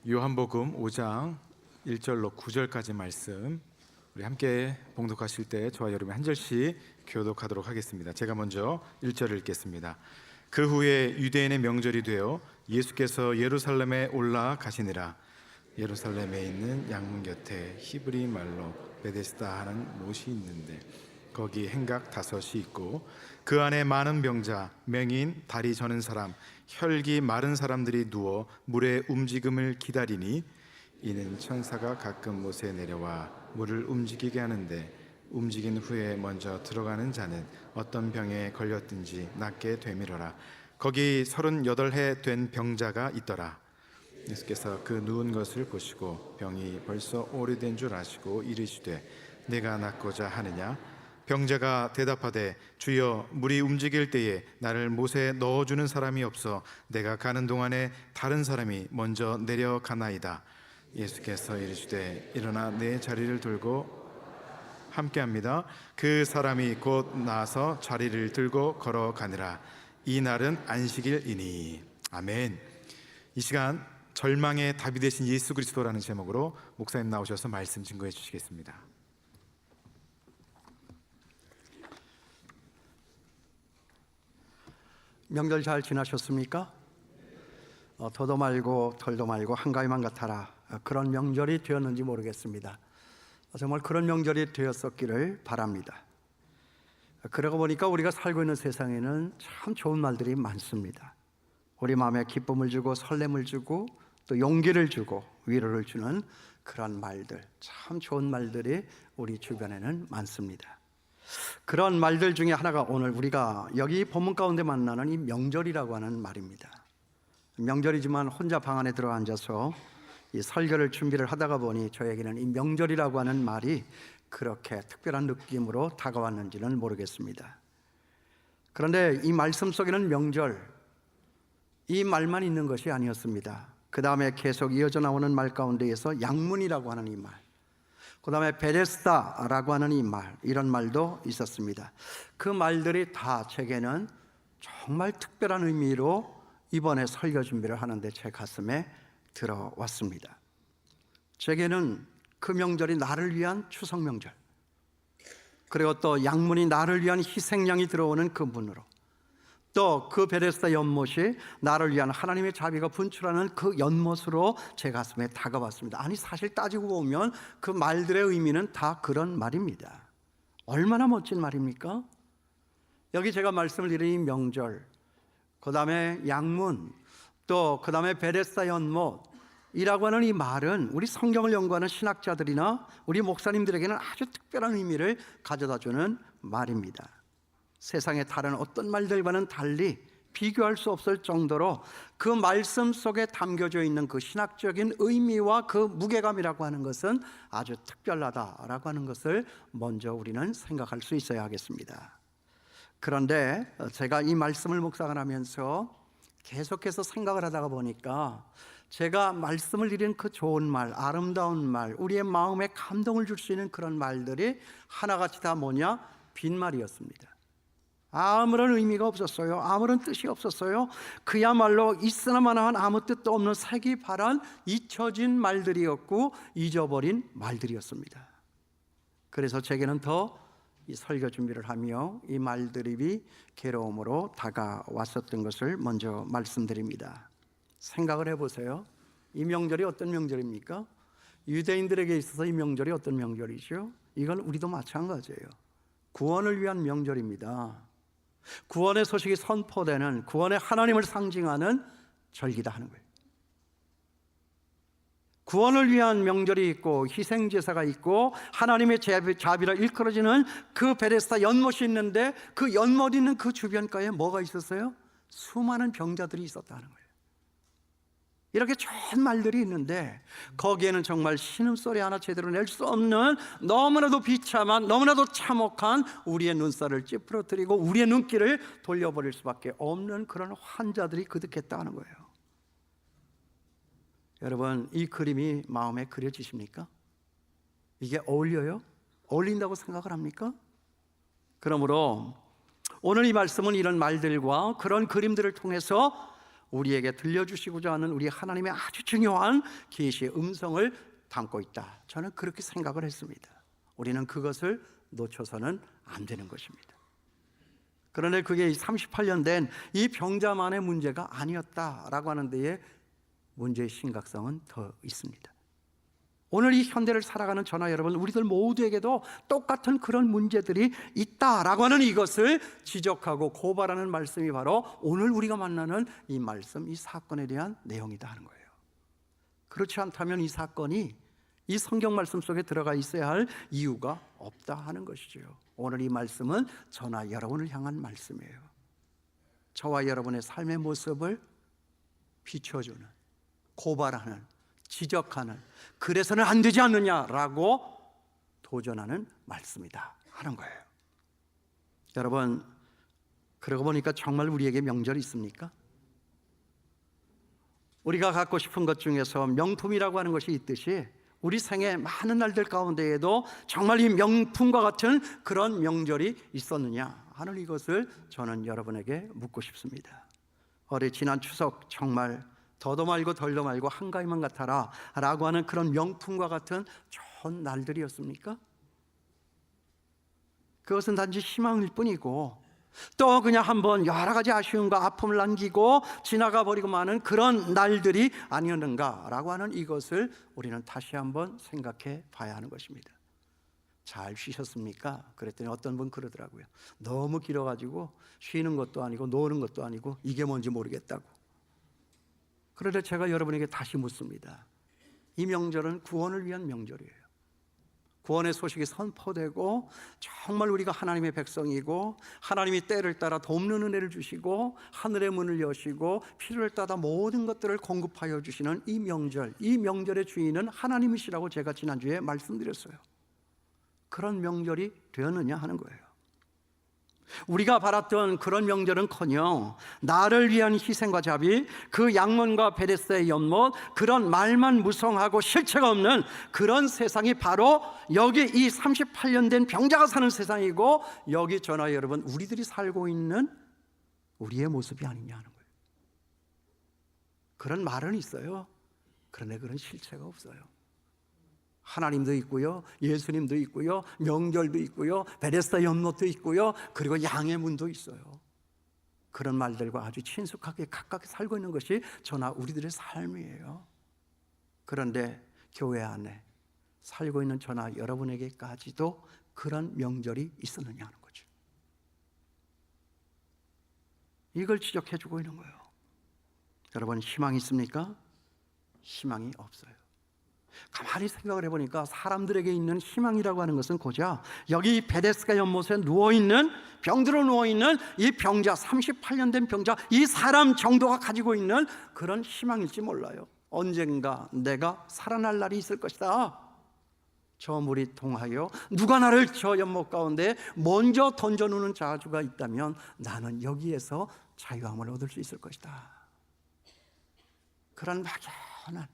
요한복음 5장 1절로 9절까지 말씀 우리 함께 봉독하실 때 저와 여러분이 한 절씩 교독하도록 하겠습니다. 제가 먼저 1절을 읽겠습니다. 그 후에 유대인의 명절이 되어 예수께서 예루살렘에 올라가시니라. 예루살렘에 있는 양문 곁에 히브리 말로 베데스다 하는 못이 있는데 거기 행각 5이 있고 그 안에 많은 병자, 맹인, 다리 저는 사람, 혈기 마른 사람들이 누워 물의 움직임을 기다리니 이는 천사가 가끔 못에 내려와 물을 움직이게 하는데 움직인 후에 먼저 들어가는 자는 어떤 병에 걸렸든지 낫게 되밀어라. 거기 38해 된 병자가 있더라. 예수께서 그 누운 것을 보시고 병이 벌써 오래된 줄 아시고 이르시되 내가 낫고자 하느냐? 병자가 대답하되 주여 물이 움직일 때에 나를 못에 넣어주는 사람이 없어 내가 가는 동안에 다른 사람이 먼저 내려가나이다. 예수께서 이르시되 일어나 내 자리를 들고 함께합니다. 그 사람이 곧 나아서 자리를 들고 걸어가니라. 이 날은 안식일이니. 아멘. 이 시간 절망의 답이 되신 예수 그리스도라는 제목으로 목사님 나오셔서 말씀 증거해 주시겠습니다. 명절 잘 지나셨습니까? 더도 말고 덜도 말고 한가위만 같아라. 그런 명절이 되었는지 모르겠습니다. 정말 그런 명절이 되었었기를 바랍니다. 그러고 보니까 우리가 살고 있는 세상에는 참 좋은 말들이 많습니다. 우리 마음에 기쁨을 주고 설렘을 주고 또 용기를 주고 위로를 주는 그런 말들, 참 좋은 말들이 우리 주변에는 많습니다. 그런 말들 중에 하나가 오늘 우리가 여기 본문 가운데 만나는 이 명절이라고 하는 말입니다. 명절이지만 혼자 방 안에 들어 앉아서 이 설교를 준비를 하다가 보니 저에게는 이 명절이라고 하는 말이 그렇게 특별한 느낌으로 다가왔는지는 모르겠습니다. 그런데 이 말씀 속에는 명절, 이 말만 있는 것이 아니었습니다. 그 다음에 계속 이어져 나오는 말 가운데에서 양문이라고 하는 이 말, 그 다음에 베데스다라고 하는 이 말, 이런 말도 있었습니다. 그 말들이 다 제게는 정말 특별한 의미로 이번에 설교 준비를 하는데 제 가슴에 들어왔습니다. 제게는 그 명절이 나를 위한 추석 명절, 그리고 또 양문이 나를 위한 희생양이 들어오는 그 문으로, 또 그 베데스다 연못이 나를 위한 하나님의 자비가 분출하는 그 연못으로 제 가슴에 다가왔습니다. 아니, 사실 따지고 보면 그 말들의 의미는 다 그런 말입니다. 얼마나 멋진 말입니까? 여기 제가 말씀을 드린 이 명절, 그 다음에 양문, 또 그 다음에 베데스다 연못이라고 하는 이 말은 우리 성경을 연구하는 신학자들이나 우리 목사님들에게는 아주 특별한 의미를 가져다주는 말입니다. 세상의 다른 어떤 말들과는 달리 비교할 수 없을 정도로 그 말씀 속에 담겨져 있는 그 신학적인 의미와 그 무게감이라고 하는 것은 아주 특별하다라고 하는 것을 먼저 우리는 생각할 수 있어야 하겠습니다. 그런데 제가 이 말씀을 묵상을 하면서 계속해서 생각을 하다가 보니까 제가 말씀을 드린 그 좋은 말, 아름다운 말, 우리의 마음에 감동을 줄 수 있는 그런 말들이 하나같이 다 뭐냐? 빈말이었습니다. 아무런 의미가 없었어요. 아무런 뜻이 없었어요. 그야말로 있으나마나한 아무 뜻도 없는 색이 바란 잊혀진 말들이었고 잊어버린 말들이었습니다. 그래서 제게는 더 이 설교 준비를 하며 이 말들이 괴로움으로 다가왔었던 것을 먼저 말씀드립니다. 생각을 해보세요. 이 명절이 어떤 명절입니까? 유대인들에게 있어서 이 명절이 어떤 명절이죠? 이건 우리도 마찬가지예요. 구원을 위한 명절입니다. 구원의 소식이 선포되는, 구원의 하나님을 상징하는 절기다 하는 거예요. 구원을 위한 명절이 있고 희생제사가 있고 하나님의 자비로 일컬어지는 그 베데스다 연못이 있는데 그 연못 있는 그 주변가에 뭐가 있었어요? 수많은 병자들이 있었다는 거예요. 이렇게 좋은 말들이 있는데 거기에는 정말 신음소리 하나 제대로 낼 수 없는 너무나도 비참한, 너무나도 참혹한 우리의 눈살을 찌푸러뜨리고 우리의 눈길을 돌려버릴 수밖에 없는 그런 환자들이 그득했다는 거예요. 여러분, 이 그림이 마음에 그려지십니까? 이게 어울려요? 어울린다고 생각을 합니까? 그러므로 오늘 이 말씀은 이런 말들과 그런 그림들을 통해서 우리에게 들려주시고자 하는 우리 하나님의 아주 중요한 계시의 음성을 담고 있다. 저는 그렇게 생각을 했습니다. 우리는 그것을 놓쳐서는 안 되는 것입니다. 그런데 그게 38년 된 이 병자만의 문제가 아니었다라고 하는 데에 문제의 심각성은 더 있습니다. 오늘 이 현대를 살아가는 저나 여러분, 우리들 모두에게도 똑같은 그런 문제들이 있다라고 하는 이것을 지적하고 고발하는 말씀이 바로 오늘 우리가 만나는 이 말씀, 이 사건에 대한 내용이다 하는 거예요. 그렇지 않다면 이 사건이 이 성경 말씀 속에 들어가 있어야 할 이유가 없다 하는 것이죠. 오늘 이 말씀은 저나 여러분을 향한 말씀이에요. 저와 여러분의 삶의 모습을 비춰주는, 고발하는, 지적하는, 그래서는 안 되지 않느냐라고 도전하는 말씀이다 하는 거예요. 여러분, 그러고 보니까 정말 우리에게 명절이 있습니까? 우리가 갖고 싶은 것 중에서 명품이라고 하는 것이 있듯이 우리 생애 많은 날들 가운데에도 정말 이 명품과 같은 그런 명절이 있었느냐 하는 이것을 저는 여러분에게 묻고 싶습니다. 올해 지난 추석 정말 더도 말고 덜도 말고 한가위만 같아라 라고 하는 그런 명품과 같은 좋은 날들이었습니까? 그것은 단지 희망일 뿐이고 또 그냥 한번 여러 가지 아쉬움과 아픔을 남기고 지나가 버리고 마는 그런 날들이 아니었는가 라고 하는 이것을 우리는 다시 한번 생각해 봐야 하는 것입니다. 잘 쉬셨습니까? 그랬더니 어떤 분 그러더라고요. 너무 길어가지고 쉬는 것도 아니고 노는 것도 아니고 이게 뭔지 모르겠다고. 그런데 제가 여러분에게 다시 묻습니다. 이 명절은 구원을 위한 명절이에요. 구원의 소식이 선포되고 정말 우리가 하나님의 백성이고 하나님이 때를 따라 돕는 은혜를 주시고 하늘의 문을 여시고 필요를 따라 모든 것들을 공급하여 주시는 이 명절, 이 명절의 주인은 하나님이시라고 제가 지난주에 말씀드렸어요. 그런 명절이 되었느냐 하는 거예요. 우리가 바랐던 그런 명절은커녕 나를 위한 희생과 자비, 그 양몬과 베레스의 연못, 그런 말만 무성하고 실체가 없는 그런 세상이 바로 여기 이 38년 된 병자가 사는 세상이고 여기 저나 여러분 우리들이 살고 있는 우리의 모습이 아니냐 하는 거예요. 그런 말은 있어요. 그런데 그런 실체가 없어요. 하나님도 있고요, 예수님도 있고요, 명절도 있고요, 베레스다 연못도 있고요, 그리고 양의 문도 있어요. 그런 말들과 아주 친숙하게 가깝게 살고 있는 것이 저나 우리들의 삶이에요. 그런데 교회 안에 살고 있는 저나 여러분에게까지도 그런 명절이 있었느냐 하는 거죠. 이걸 지적해 주고 있는 거예요. 여러분, 희망이 있습니까? 희망이 없어요. 가만히 생각을 해보니까 사람들에게 있는 희망이라고 하는 것은 고작 여기 베데스다 연못에 누워있는, 병들어 누워있는 이 병자, 38년 된 병자, 이 사람 정도가 가지고 있는 그런 희망일지 몰라요. 언젠가 내가 살아날 날이 있을 것이다. 저 물이 동하여 누가 나를 저 연못 가운데 먼저 던져놓는 자주가 있다면 나는 여기에서 자유함을 얻을 수 있을 것이다. 그런 막연한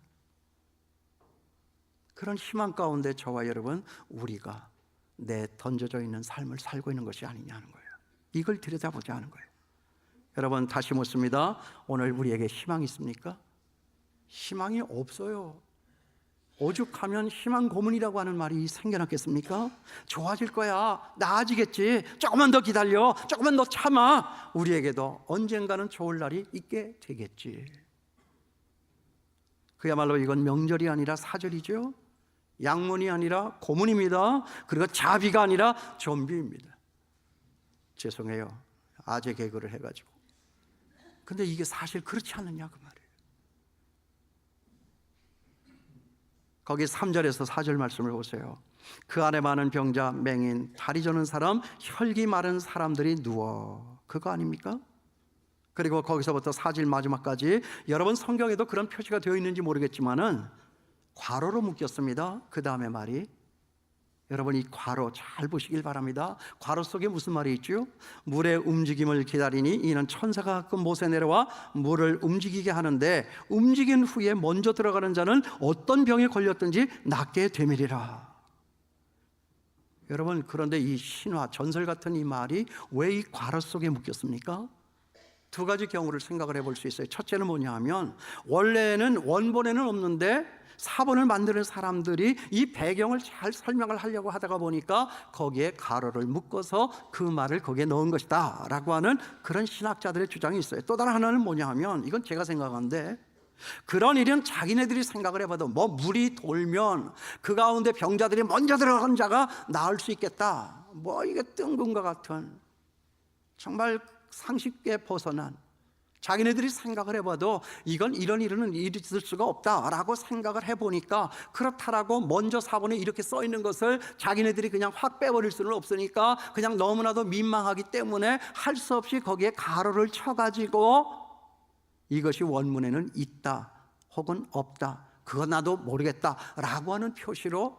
그런 희망 가운데 저와 여러분 우리가 내 던져져 있는 삶을 살고 있는 것이 아니냐는 거예요. 이걸 들여다보자 하는 거예요. 여러분, 다시 묻습니다. 오늘 우리에게 희망이 있습니까? 희망이 없어요. 오죽하면 희망 고문이라고 하는 말이 생겨났겠습니까? 좋아질 거야, 나아지겠지, 조금만 더 기다려, 조금만 더 참아, 우리에게도 언젠가는 좋을 날이 있게 되겠지. 그야말로 이건 명절이 아니라 사절이죠. 양문이 아니라 고문입니다. 그리고 자비가 아니라 좀비입니다. 죄송해요, 아재 개그를 해가지고. 근데 이게 사실 그렇지 않느냐 그 말이에요. 거기 3절에서 4절 말씀을 보세요. 그 안에 많은 병자, 맹인, 다리 저는 사람, 혈기 마른 사람들이 누워. 그거 아닙니까? 그리고 거기서부터 4절 마지막까지 여러분 성경에도 그런 표시가 되어 있는지 모르겠지만은 괄호로 묶였습니다. 그 다음에 말이, 여러분 이 괄호 잘 보시길 바랍니다. 괄호 속에 무슨 말이 있죠? 물의 움직임을 기다리니 이는 천사가 가끔 못에 내려와 물을 움직이게 하는데 움직인 후에 먼저 들어가는 자는 어떤 병에 걸렸든지 낫게 되밀이라. 여러분, 그런데 이 신화 전설 같은 이 말이 왜 이 괄호 속에 묶였습니까? 두 가지 경우를 생각을 해볼 수 있어요. 첫째는 뭐냐 하면 원래는 원본에는 없는데 사본을 만드는 사람들이 이 배경을 잘 설명을 하려고 하다가 보니까 거기에 가로를 묶어서 그 말을 거기에 넣은 것이다 라고 하는 그런 신학자들의 주장이 있어요. 또 다른 하나는 뭐냐 하면 이건 제가 생각하는데 그런 일은 자기네들이 생각을 해봐도 뭐 물이 돌면 그 가운데 병자들이 먼저 들어간 자가 나을 수 있겠다, 뭐 이게 뜬금과 같은 정말 상식에 벗어난, 자기네들이 생각을 해봐도 이건 이런 일은 있을 수가 없다라고 생각을 해보니까 그렇다라고 먼저 사본에 이렇게 써 있는 것을 자기네들이 그냥 확 빼버릴 수는 없으니까 그냥 너무나도 민망하기 때문에 할 수 없이 거기에 가로를 쳐가지고 이것이 원문에는 있다 혹은 없다, 그건 나도 모르겠다라고 하는 표시로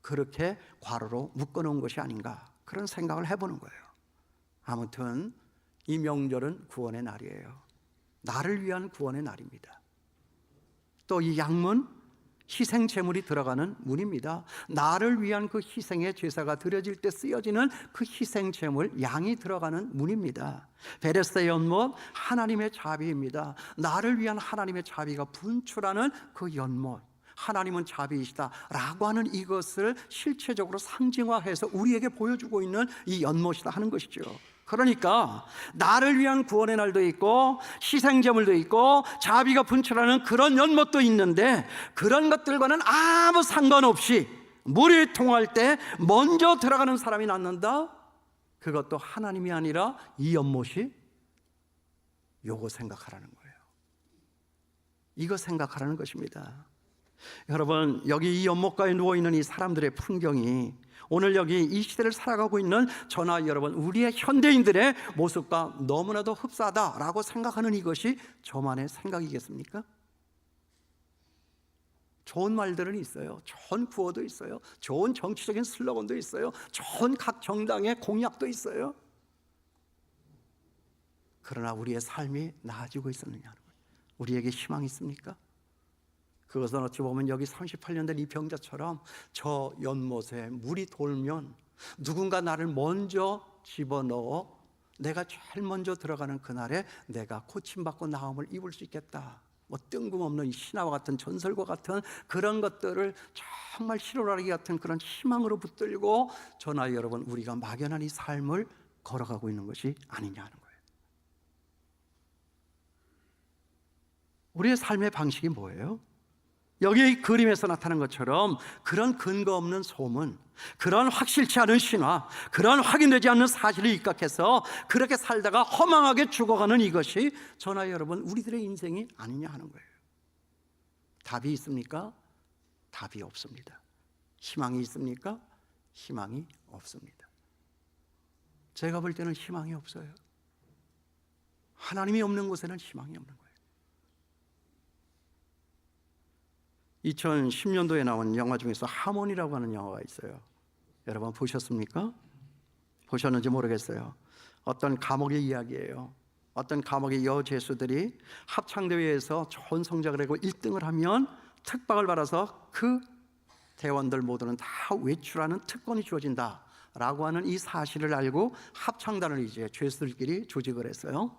그렇게 괄호로 묶어놓은 것이 아닌가, 그런 생각을 해보는 거예요. 아무튼 이 명절은 구원의 날이에요. 나를 위한 구원의 날입니다. 또 이 양문, 희생 제물이 들어가는 문입니다. 나를 위한 그 희생의 제사가 드려질 때 쓰여지는 그 희생 제물, 양이 들어가는 문입니다. 베레스다 연못, 하나님의 자비입니다. 나를 위한 하나님의 자비가 분출하는 그 연못, 하나님은 자비이시다 라고 하는 이것을 실체적으로 상징화해서 우리에게 보여주고 있는 이 연못이다 하는 것이죠. 그러니까 나를 위한 구원의 날도 있고 희생제물도 있고 자비가 분출하는 그런 연못도 있는데, 그런 것들과는 아무 상관없이 물이 통할 때 먼저 들어가는 사람이 낫는다, 그것도 하나님이 아니라 이 연못이, 요거 생각하라는 거예요. 이거 생각하라는 것입니다. 여러분, 여기 이 연못가에 누워있는 이 사람들의 풍경이 오늘 여기 이 시대를 살아가고 있는 저나 여러분, 우리의 현대인들의 모습과 너무나도 흡사하다라고 생각하는 이것이 저만의 생각이겠습니까? 좋은 말들은 있어요. 좋은 구호도 있어요. 좋은 정치적인 슬로건도 있어요. 좋은 각 정당의 공약도 있어요. 그러나 우리의 삶이 나아지고 있었느냐는 거예요. 우리에게 희망이 있습니까? 그것은 어찌 보면 여기 38년 된 이 병자처럼 저 연못에 물이 돌면 누군가 나를 먼저 집어넣어 내가 제일 먼저 들어가는 그날에 내가 고침받고 나음을 입을 수 있겠다, 뭐 뜬금없는 이 신화와 같은 전설과 같은 그런 것들을 정말 실오라기 같은 그런 희망으로 붙들고 저나 여러분, 우리가 막연한 이 삶을 걸어가고 있는 것이 아니냐 하는 거예요. 우리의 삶의 방식이 뭐예요? 여기 그림에서 나타난 것처럼 그런 근거 없는 소문, 그런 확실치 않은 신화, 그런 확인되지 않는 사실을 입각해서 그렇게 살다가 허망하게 죽어가는 이것이 저나 여러분, 우리들의 인생이 아니냐 하는 거예요. 답이 있습니까? 답이 없습니다. 희망이 있습니까? 희망이 없습니다. 제가 볼 때는 희망이 없어요. 하나님이 없는 곳에는 희망이 없는 거예요. 2010년도에 나온 영화 중에서 하모니라고 하는 영화가 있어요. 여러분 보셨습니까? 보셨는지 모르겠어요. 어떤 감옥의 이야기예요. 어떤 감옥의 여죄수들이 합창대회에서 좋은 성적을 내고 1등을 하면 특박을 받아서 그 대원들 모두는 다 외출하는 특권이 주어진다라고 하는 이 사실을 알고 합창단을 이제 죄수들끼리 조직을 했어요.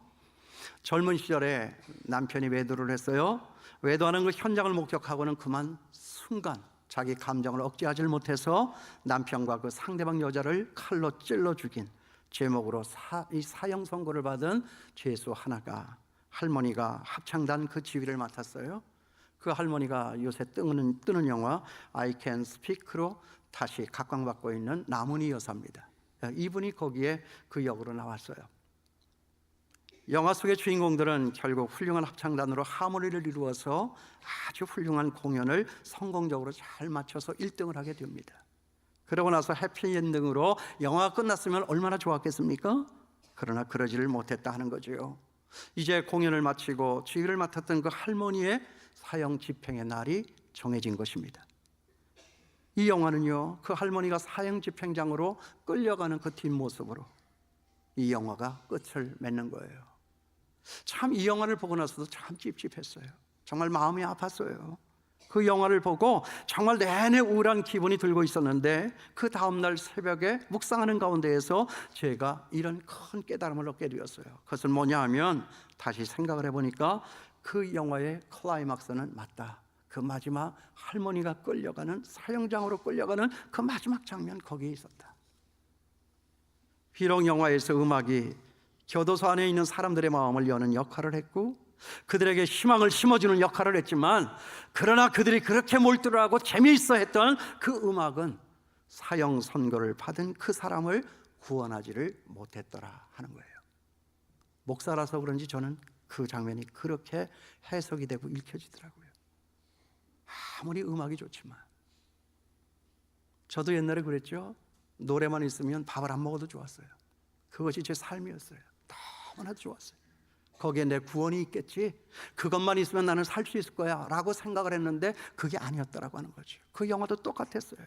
젊은 시절에 남편이 외도를 했어요. 외도하는 그 현장을 목격하고는 그만 순간 자기 감정을 억제하지 못해서 남편과 그 상대방 여자를 칼로 찔러 죽인 제목으로 사형 선고를 받은 죄수 하나가, 할머니가 합창단 그 지휘를 맡았어요. 그 할머니가 요새 뜨는 영화 I Can Speak로 다시 각광받고 있는 나문희 여사입니다. 이분이 거기에 그 역으로 나왔어요. 영화 속의 주인공들은 결국 훌륭한 합창단으로 하모니를 이루어서 아주 훌륭한 공연을 성공적으로 잘 마쳐서 1등을 하게 됩니다. 그러고 나서 해피엔딩으로 영화가 끝났으면 얼마나 좋았겠습니까? 그러나 그러지를 못했다 하는 거죠. 이제 공연을 마치고 지휘를 맡았던 그 할머니의 사형 집행의 날이 정해진 것입니다. 이 영화는요, 그 할머니가 사형 집행장으로 끌려가는 그 뒷모습으로 이 영화가 끝을 맺는 거예요. 참 이 영화를 보고 나서도 참 찝찝했어요. 정말 마음이 아팠어요. 그 영화를 보고 정말 내내 우울한 기분이 들고 있었는데 그 다음날 새벽에 묵상하는 가운데에서 제가 이런 큰 깨달음을 얻게 되었어요. 그것은 뭐냐 하면 다시 생각을 해보니까 그 영화의 클라이막스는 맞다. 그 마지막 할머니가 끌려가는, 사형장으로 끌려가는 그 마지막 장면, 거기에 있었다. 비록 영화에서 음악이 교도소 안에 있는 사람들의 마음을 여는 역할을 했고 그들에게 희망을 심어주는 역할을 했지만, 그러나 그들이 그렇게 몰두하고 재미있어 했던 그 음악은 사형 선고를 받은 그 사람을 구원하지를 못했더라 하는 거예요. 목사라서 그런지 저는 그 장면이 그렇게 해석이 되고 읽혀지더라고요. 아무리 음악이 좋지만. 저도 옛날에 그랬죠. 노래만 있으면 밥을 안 먹어도 좋았어요. 그것이 제 삶이었어요. 너무나도 좋았어요. 거기에 내 구원이 있겠지, 그것만 있으면 나는 살 수 있을 거야 라고 생각을 했는데 그게 아니었더라고 하는 거죠. 그 영화도 똑같았어요.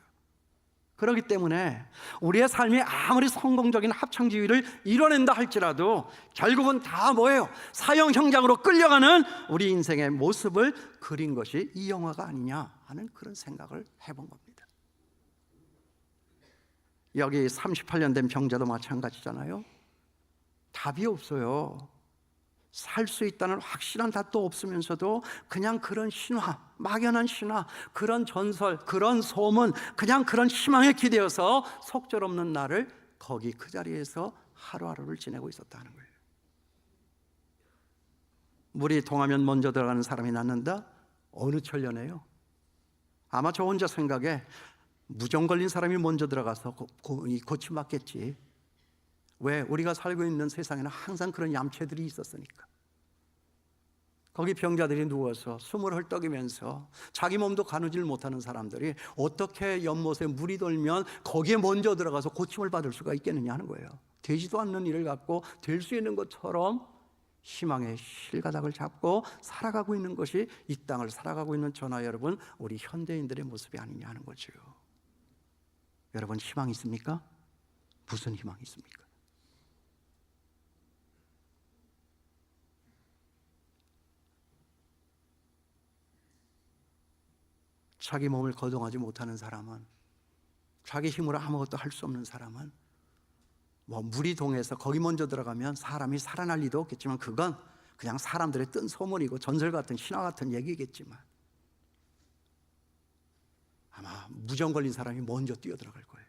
그렇기 때문에 우리의 삶이 아무리 성공적인 합창지휘를 이뤄낸다 할지라도 결국은 다 뭐예요? 사형 현장으로 끌려가는 우리 인생의 모습을 그린 것이 이 영화가 아니냐 하는 그런 생각을 해본 겁니다. 여기 38년 된 병자도 마찬가지잖아요. 답이 없어요. 살 수 있다는 확실한 답도 없으면서도 그냥 그런 신화, 막연한 신화, 그런 전설, 그런 소문, 그냥 그런 희망에 기대어서 속절없는 날을 거기 그 자리에서 하루하루를 지내고 있었다는 거예요. 물이 동하면 먼저 들어가는 사람이 낫는다? 어느 천년에요? 아마 저 혼자 생각에 무정 걸린 사람이 먼저 들어가서 고침받겠지. 왜? 우리가 살고 있는 세상에는 항상 그런 얌체들이 있었으니까. 거기 병자들이 누워서 숨을 헐떡이면서 자기 몸도 가누질 못하는 사람들이 어떻게 연못에 물이 돌면 거기에 먼저 들어가서 고침을 받을 수가 있겠느냐 하는 거예요. 되지도 않는 일을 갖고 될 수 있는 것처럼 희망의 실가닥을 잡고 살아가고 있는 것이 이 땅을 살아가고 있는 저나 여러분, 우리 현대인들의 모습이 아니냐 하는 거죠. 여러분, 희망이 있습니까? 무슨 희망이 있습니까? 자기 몸을 거동하지 못하는 사람은, 자기 힘으로 아무것도 할 수 없는 사람은 물이 동해서 거기 먼저 들어가면 사람이 살아날 리도 없겠지만 그건 그냥 사람들의 뜬 소문이고 전설 같은 신화 같은 얘기겠지만 아마 무정 걸린 사람이 먼저 뛰어들어갈 거예요.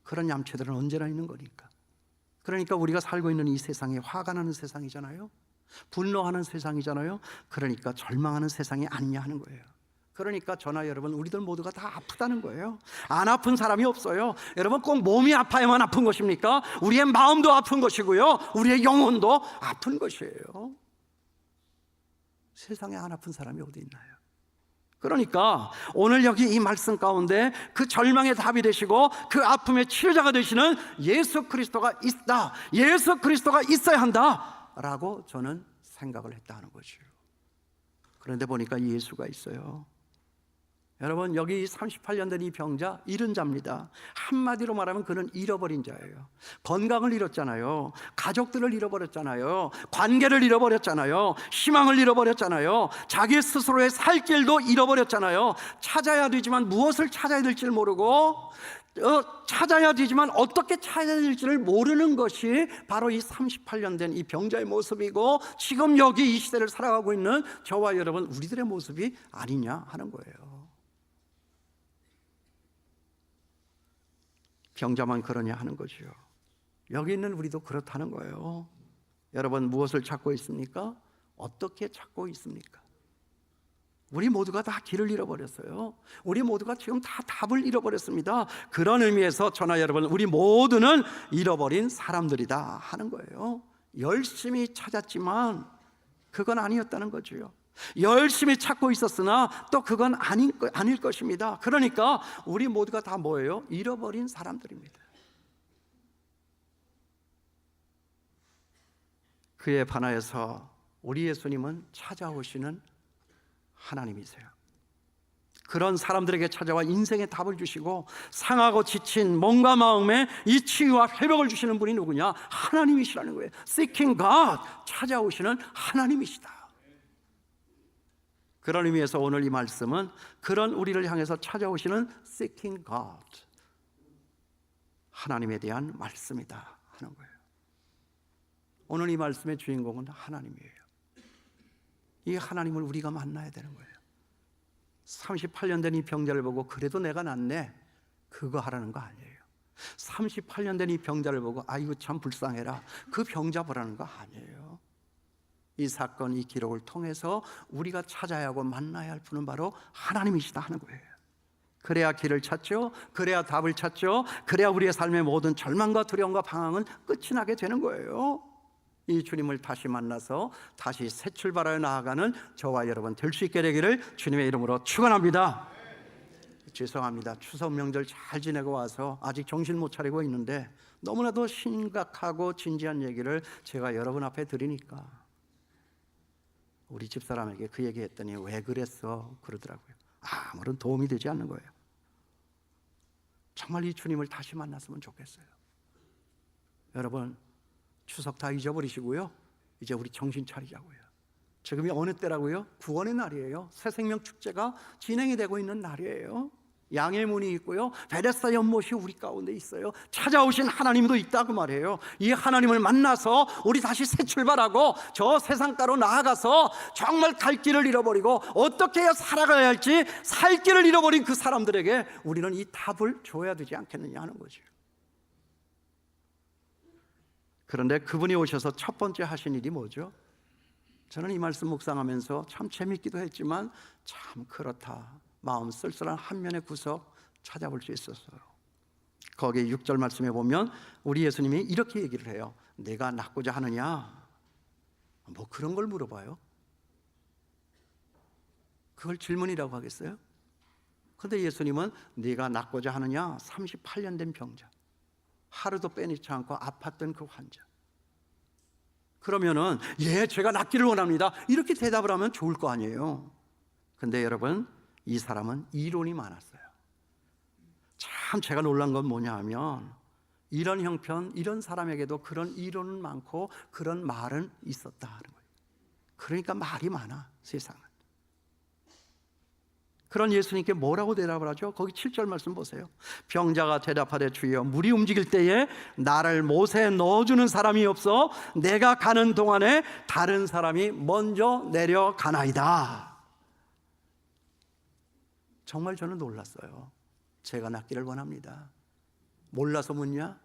그런 얌체들은 언제나 있는 거니까. 그러니까 우리가 살고 있는 이 세상이 화가 나는 세상이잖아요. 분노하는 세상이잖아요. 그러니까 절망하는 세상이 아니냐 하는 거예요. 그러니까 저나 여러분, 우리들 모두가 다 아프다는 거예요. 안 아픈 사람이 없어요. 여러분, 꼭 몸이 아파야만 아픈 것입니까? 우리의 마음도 아픈 것이고요, 우리의 영혼도 아픈 것이에요. 세상에 안 아픈 사람이 어디 있나요? 그러니까 오늘 여기 이 말씀 가운데 그 절망의 답이 되시고 그 아픔의 치료자가 되시는 예수 그리스도가 있다, 예수 그리스도가 있어야 한다 라고 저는 생각을 했다는 거죠. 그런데 보니까 예수가 있어요. 여러분, 여기 38년 된 이 병자, 잃은 자입니다. 한마디로 말하면 그는 잃어버린 자예요. 건강을 잃었잖아요. 가족들을 잃어버렸잖아요. 관계를 잃어버렸잖아요. 희망을 잃어버렸잖아요. 자기 스스로의 살 길도 잃어버렸잖아요. 찾아야 되지만 무엇을 찾아야 될지를 모르고, 찾아야 되지만 어떻게 찾아야 될지를 모르는 것이 바로 이 38년 된 이 병자의 모습이고, 지금 여기 이 시대를 살아가고 있는 저와 여러분, 우리들의 모습이 아니냐 하는 거예요. 병자만 그러냐 하는 거죠. 여기 있는 우리도 그렇다는 거예요. 여러분, 무엇을 찾고 있습니까? 어떻게 찾고 있습니까? 우리 모두가 다 길을 잃어버렸어요. 우리 모두가 지금 다 답을 잃어버렸습니다. 그런 의미에서 저나 여러분, 우리 모두는 잃어버린 사람들이다 하는 거예요. 열심히 찾았지만 그건 아니었다는 거죠. 열심히 찾고 있었으나 또 그건 아닐 것입니다. 그러니까 우리 모두가 다 뭐예요? 잃어버린 사람들입니다. 그에 반하여서 우리 예수님은 찾아오시는 하나님이세요. 그런 사람들에게 찾아와 인생의 답을 주시고 상하고 지친 몸과 마음에 이 치유와 회복을 주시는 분이 누구냐? 하나님이시라는 거예요. Seeking God, 찾아오시는 하나님이시다. 그런 의미에서 오늘 이 말씀은 그런 우리를 향해서 찾아오시는 Seeking God, 하나님에 대한 말씀이다 하는 거예요. 오늘 이 말씀의 주인공은 하나님이에요. 이 하나님을 우리가 만나야 되는 거예요. 38년 된 이 병자를 보고 그래도 내가 낫네, 그거 하라는 거 아니에요. 38년 된 이 병자를 보고 아이고 참 불쌍해라, 그 병자 보라는 거 아니에요. 이 사건, 이 기록을 통해서 우리가 찾아야 하고 만나야 할 분은 바로 하나님이시다 하는 거예요. 그래야 길을 찾죠. 그래야 답을 찾죠. 그래야 우리의 삶의 모든 절망과 두려움과 방황은 끝이 나게 되는 거예요. 이 주님을 다시 만나서 다시 새 출발하여 나아가는 저와 여러분 될 수 있게 되기를 주님의 이름으로 축원합니다. 죄송합니다. 추석 명절 잘 지내고 와서 아직 정신 못 차리고 있는데 너무나도 심각하고 진지한 얘기를 제가 여러분 앞에 드리니까 우리 집사람에게 그 얘기 했더니 왜 그랬어 그러더라고요. 아무런 도움이 되지 않는 거예요. 정말 이 주님을 다시 만났으면 좋겠어요. 여러분 추석 다 잊어버리시고요, 이제 우리 정신 차리자고요. 지금이 어느 때라고요? 구원의 날이에요. 새생명 축제가 진행이 되고 있는 날이에요. 양의 문이 있고요, 베데스다 연못이 우리 가운데 있어요. 찾아오신 하나님도 있다고 말해요. 이 하나님을 만나서 우리 다시 새 출발하고 저 세상가로 나아가서 정말 갈 길을 잃어버리고 어떻게 해야 살아가야 할지 살 길을 잃어버린 그 사람들에게 우리는 이 답을 줘야 되지 않겠느냐 하는 거죠. 그런데 그분이 오셔서 첫 번째 하신 일이 뭐죠? 저는 이 말씀 묵상하면서 참 재밌기도 했지만 참 그렇다, 마음 쓸쓸한 한 면의 구석 찾아볼 수 있었어요. 거기 6절 말씀에 보면 우리 예수님이 이렇게 얘기를 해요. 내가 낫고자 하느냐? 뭐 그런 걸 물어봐요. 그걸 질문이라고 하겠어요? 그런데 예수님은 네가 낫고자 하느냐? 38년 된 병자, 하루도 빼놓지 않고 아팠던 그 환자. 그러면은 예, 제가 낫기를 원합니다, 이렇게 대답을 하면 좋을 거 아니에요. 근데 여러분, 이 사람은 이론이 많았어요. 참 제가 놀란 건 뭐냐 하면 이런 형편, 이런 사람에게도 그런 이론은 많고 그런 말은 있었다 하는 거예요. 그러니까 말이 많아 세상은. 그런 예수님께 뭐라고 대답을 하죠? 거기 7절 말씀 보세요. 병자가 대답하되 주여, 물이 움직일 때에 나를 못에 넣어주는 사람이 없어 내가 가는 동안에 다른 사람이 먼저 내려가나이다. 정말 저는 놀랐어요. 제가 낫기를 원합니다. 몰라서 묻냐?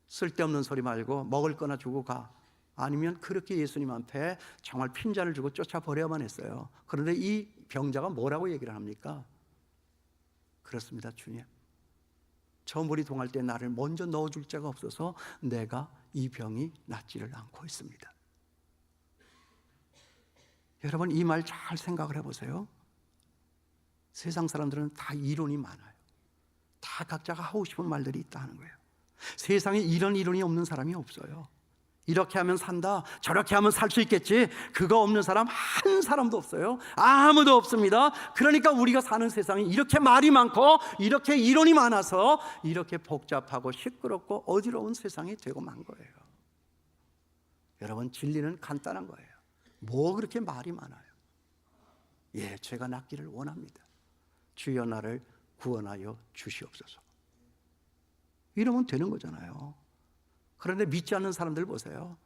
쓸데없는 소리 말고 먹을 거나 주고 가. 아니면 그렇게 예수님 앞에 정말 핀잔을 주고 쫓아버려야만 했어요. 그런데 이 병자가 뭐라고 얘기를 합니까? 그렇습니다, 주님. 저 물이 동할 때 나를 먼저 넣어줄 자가 없어서 내가 이 병이 낫지를 않고 있습니다. 여러분 이 말 잘 생각을 해보세요. 세상 사람들은 다 이론이 많아요. 다 각자가 하고 싶은 말들이 있다는 거예요. 세상에 이런 이론이 없는 사람이 없어요. 이렇게 하면 산다, 저렇게 하면 살 수 있겠지, 그거 없는 사람 한 사람도 없어요. 아무도 없습니다. 그러니까 우리가 사는 세상이 이렇게 말이 많고 이렇게 이론이 많아서 이렇게 복잡하고 시끄럽고 어지러운 세상이 되고 만 거예요. 여러분 진리는 간단한 거예요. 뭐 그렇게 말이 많아요? 예, 제가 낫기를 원합니다. 주여 나를 구원하여 주시옵소서. 이러면 되는 거잖아요. 그런데 믿지 않는 사람들 보세요.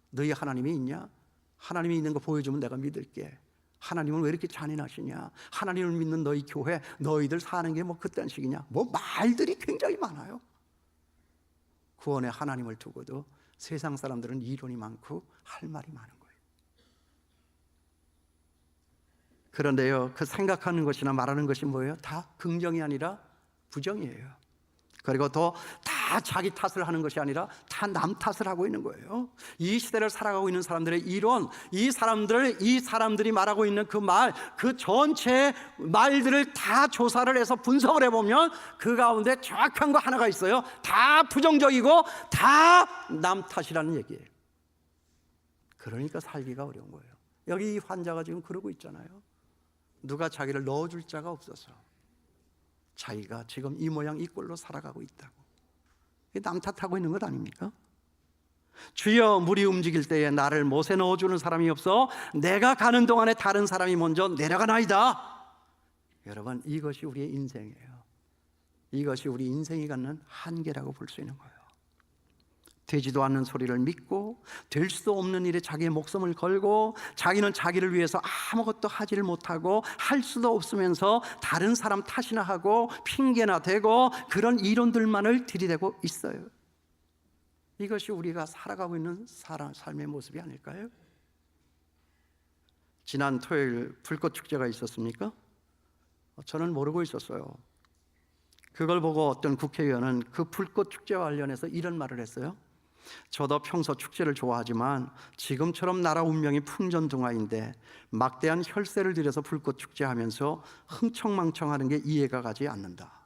너희 하나님이 있냐? 하나님이 있는 거 보여주면 내가 믿을게. 하나님은 왜 이렇게 잔인하시냐? 하나님을 믿는 너희 교회, 너희들 사는 게 뭐 그딴 식이냐? 뭐 말들이 굉장히 많아요. 구원의 하나님을 두고도 세상 사람들은 이론이 많고 할 말이 많은 거예요. 그런데요, 그 생각하는 것이나 말하는 것이 뭐예요? 다 긍정이 아니라 부정이에요. 그리고 또 다 자기 탓을 하는 것이 아니라 다 남 탓을 하고 있는 거예요. 이 시대를 살아가고 있는 사람들의 이론, 이 사람들이 말하고 있는 그 말, 그 전체 말들을 다 조사를 해서 분석을 해보면 그 가운데 정확한 거 하나가 있어요. 다 부정적이고 다 남 탓이라는 얘기예요. 그러니까 살기가 어려운 거예요. 여기 이 환자가 지금 그러고 있잖아요. 누가 자기를 넣어줄 자가 없어서 자기가 지금 이 모양 이 꼴로 살아가고 있다고. 남 탓하고 있는 것 아닙니까? 주여, 물이 움직일 때에 나를 못에 넣어주는 사람이 없어 내가 가는 동안에 다른 사람이 먼저 내려가나이다. 여러분, 이것이 우리의 인생이에요. 이것이 우리 인생이 갖는 한계라고 볼 수 있는 거예요. 되지도 않는 소리를 믿고 될 수도 없는 일에 자기의 목숨을 걸고 자기는 자기를 위해서 아무것도 하지를 못하고 할 수도 없으면서 다른 사람 탓이나 하고 핑계나 대고 그런 이론들만을 들이대고 있어요. 이것이 우리가 살아가고 있는 삶의 모습이 아닐까요? 지난 토요일 불꽃 축제가 있었습니까? 저는 모르고 있었어요. 그걸 보고 어떤 국회의원은 그 불꽃 축제와 관련해서 이런 말을 했어요. 저도 평소 축제를 좋아하지만 지금처럼 나라 운명이 풍전등화인데 막대한 혈세를 들여서 불꽃 축제하면서 흥청망청하는 게 이해가 가지 않는다.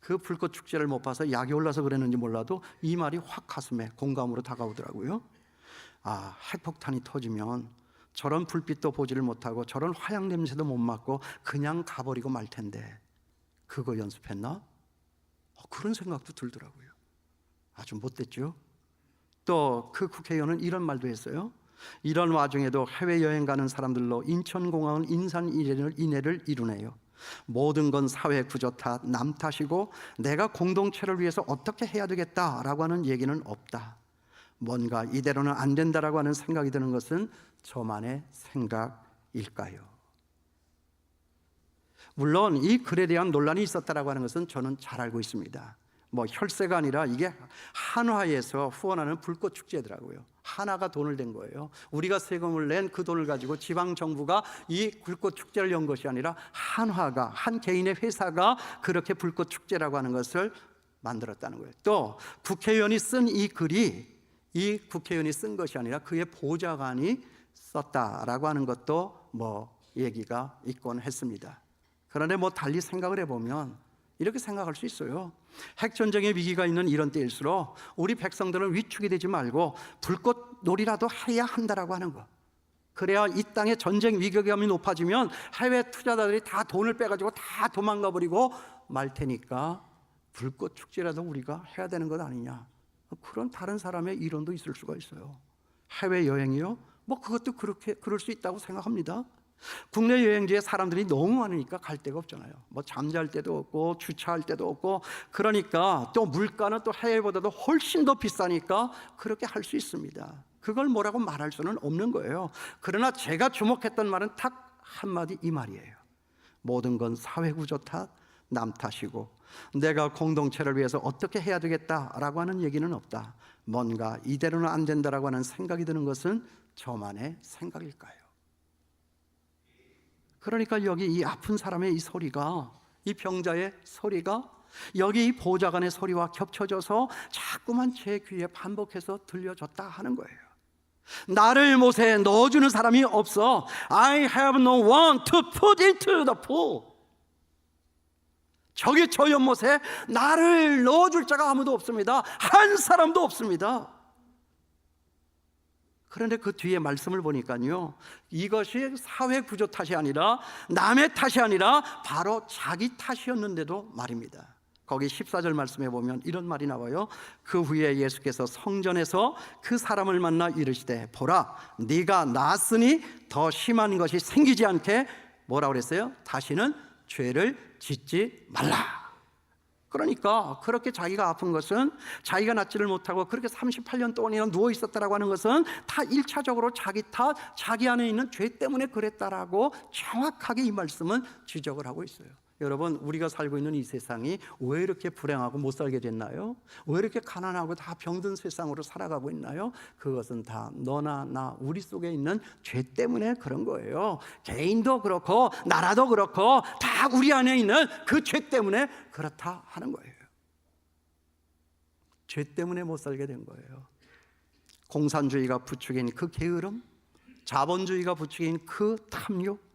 그 불꽃 축제를 못 봐서 약이 올라서 그랬는지 몰라도 이 말이 확 가슴에 공감으로 다가오더라고요. 아, 핵폭탄이 터지면 저런 불빛도 보지를 못하고 저런 화약 냄새도 못 맡고 그냥 가버리고 말 텐데 그거 연습했나? 그런 생각도 들더라고요. 아주 못됐죠. 또 그 국회의원은 이런 말도 했어요. 이런 와중에도 해외여행 가는 사람들로 인천공항은 인산인해를 이루네요. 모든 건 사회 구조 탓, 남 탓이고 내가 공동체를 위해서 어떻게 해야 되겠다라고 하는 얘기는 없다. 뭔가 이대로는 안 된다라고 하는 생각이 드는 것은 저만의 생각일까요? 물론 이 글에 대한 논란이 있었다라고 하는 것은 저는 잘 알고 있습니다. 뭐 혈세가 아니라 이게 한화에서 후원하는 불꽃 축제더라고요. 하나가 돈을 댄 거예요. 우리가 세금을 낸 그 돈을 가지고 지방 정부가 이 불꽃 축제를 연 것이 아니라 한화가, 한 개인의 회사가 그렇게 불꽃 축제라고 하는 것을 만들었다는 거예요. 또 국회의원이 쓴 이 글이 이 국회의원이 쓴 것이 아니라 그의 보좌관이 썼다라고 하는 것도 뭐 얘기가 있곤 했습니다. 그런데 뭐 달리 생각을 해보면 이렇게 생각할 수 있어요. 핵전쟁의 위기가 있는 이런 때일수록 우리 백성들은 위축이 되지 말고 불꽃놀이라도 해야 한다라고 하는 거. 그래야 이 땅의 전쟁 위기감이 높아지면 해외 투자자들이 다 돈을 빼가지고 다 도망가 버리고 말 테니까 불꽃 축제라도 우리가 해야 되는 것 아니냐. 그런 다른 사람의 이론도 있을 수가 있어요. 해외 여행이요? 뭐 그것도 그럴 수 있다고 생각합니다. 국내 여행지에 사람들이 너무 많으니까 갈 데가 없잖아요. 뭐 잠잘 데도 없고 주차할 데도 없고 그러니까 또 물가는 또 해외보다도 훨씬 더 비싸니까 그렇게 할 수 있습니다. 그걸 뭐라고 말할 수는 없는 거예요. 그러나 제가 주목했던 말은 딱 한마디 이 말이에요. 모든 건 사회구조 탓, 남 탓이고 내가 공동체를 위해서 어떻게 해야 되겠다라고 하는 얘기는 없다. 뭔가 이대로는 안 된다라고 하는 생각이 드는 것은 저만의 생각일까요? 그러니까 여기 이 아픈 사람의 이 소리가, 이 병자의 소리가 여기 이 보좌관의 소리와 겹쳐져서 자꾸만 제 귀에 반복해서 들려졌다 하는 거예요. 나를 못에 넣어주는 사람이 없어. I have no one to put into the pool. 저기 저 연못에 나를 넣어줄 자가 아무도 없습니다. 한 사람도 없습니다. 그런데 그 뒤에 말씀을 보니까요, 이것이 사회 구조 탓이 아니라 남의 탓이 아니라 바로 자기 탓이었는데도 말입니다. 거기 14절 말씀에 보면 이런 말이 나와요. 그 후에 예수께서 성전에서 그 사람을 만나 이르시되 보라, 네가 나았으니 더 심한 것이 생기지 않게 뭐라고 그랬어요? 다시는 죄를 짓지 말라. 그러니까 그렇게 자기가 아픈 것은 자기가 낫지를 못하고 그렇게 38년 동안이나 누워 있었다라고 하는 것은 다 1차적으로 자기 탓, 자기 안에 있는 죄 때문에 그랬다라고 정확하게 이 말씀은 지적을 하고 있어요. 여러분, 우리가 살고 있는 이 세상이 왜 이렇게 불행하고 못 살게 됐나요? 왜 이렇게 가난하고 다 병든 세상으로 살아가고 있나요? 그것은 다 너나 나 우리 속에 있는 죄 때문에 그런 거예요. 개인도 그렇고 나라도 그렇고 다 우리 안에 있는 그 죄 때문에 그렇다 하는 거예요. 죄 때문에 못 살게 된 거예요. 공산주의가 부추긴 그 게으름, 자본주의가 부추긴 그 탐욕,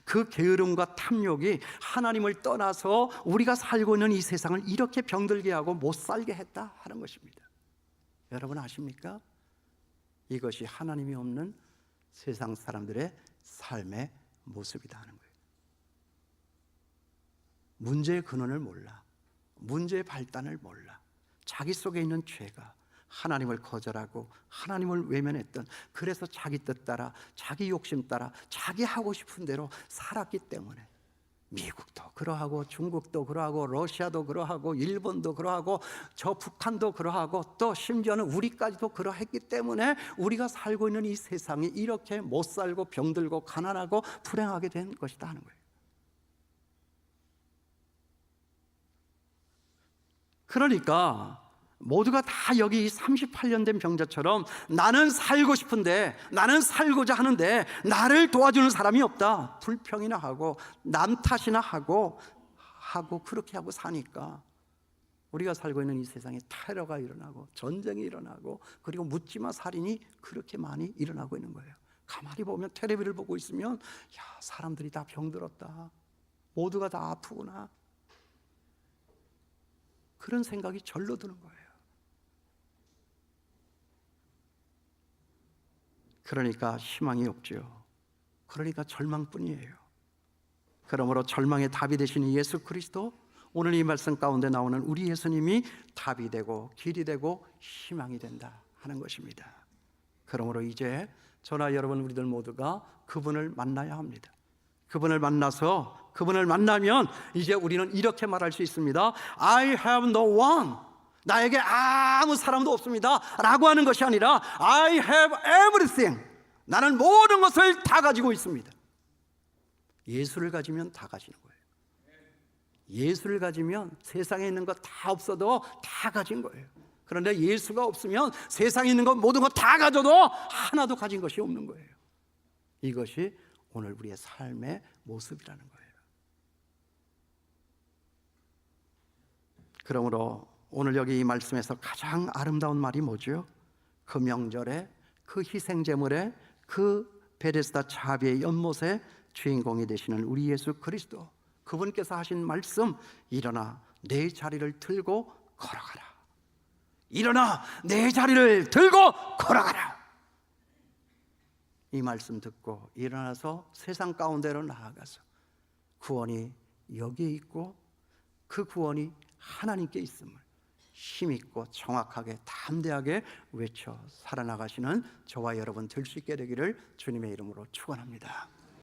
그 게으름과 탐욕이 하나님을 떠나서 우리가 살고 있는 이 세상을 이렇게 병들게 하고 못 살게 했다 하는 것입니다. 여러분 아십니까? 이것이 하나님이 없는 세상 사람들의 삶의 모습이다 하는 거예요. 문제의 근원을 몰라, 문제의 발단을 몰라, 자기 속에 있는 죄가 하나님을 거절하고 하나님을 외면했던, 그래서 자기 뜻 따라 자기 욕심 따라 자기 하고 싶은 대로 살았기 때문에 미국도 그러하고 중국도 그러하고 러시아도 그러하고 일본도 그러하고 저 북한도 그러하고 또 심지어는 우리까지도 그러했기 때문에 우리가 살고 있는 이 세상이 이렇게 못 살고 병들고 가난하고 불행하게 된 것이다 하는 거예요. 그러니까 모두가 다 여기 38년 된 병자처럼 나는 살고 싶은데, 나는 살고자 하는데 나를 도와주는 사람이 없다, 불평이나 하고 남 탓이나 하고 그렇게 하고 사니까 우리가 살고 있는 이 세상에 테러가 일어나고 전쟁이 일어나고 그리고 묻지마 살인이 그렇게 많이 일어나고 있는 거예요. 가만히 보면, 텔레비를 보고 있으면 야, 사람들이 다 병들었다, 모두가 다 아프구나, 그런 생각이 절로 드는 거예요. 그러니까 희망이 없죠. 그러니까 절망뿐이에요. 그러므로 절망의 답이 되시는 예수 그리스도, 오늘 이 말씀 가운데 나오는 우리 예수님이 답이 되고 길이 되고 희망이 된다 하는 것입니다. 그러므로 이제 저나 여러분 우리들 모두가 그분을 만나야 합니다. 그분을 만나서, 그분을 만나면 이제 우리는 이렇게 말할 수 있습니다. I have no one. 나에게 아무 사람도 없습니다 라고 하는 것이 아니라 I have everything. 나는 모든 것을 다 가지고 있습니다. 예수를 가지면 다 가지는 거예요. 예수를 가지면 세상에 있는 것 다 없어도 다 가진 거예요. 그런데 예수가 없으면 세상에 있는 것 모든 것 다 가져도 하나도 가진 것이 없는 거예요. 이것이 오늘 우리의 삶의 모습이라는 거예요. 그러므로 오늘 여기 이 말씀에서 가장 아름다운 말이 뭐죠? 그 명절에, 그 희생제물에, 그 베데스다 자비의 연못의 주인공이 되시는 우리 예수 그리스도, 그분께서 하신 말씀, 일어나 내 자리를 들고 걸어가라. 일어나 내 자리를 들고 걸어가라. 이 말씀 듣고 일어나서 세상 가운데로 나아가서 구원이 여기에 있고 그 구원이 하나님께 있음을 힘있고 정확하게 담대하게 외쳐 살아나가시는 저와 여러분 될 수 있게 되기를 주님의 이름으로 축원합니다.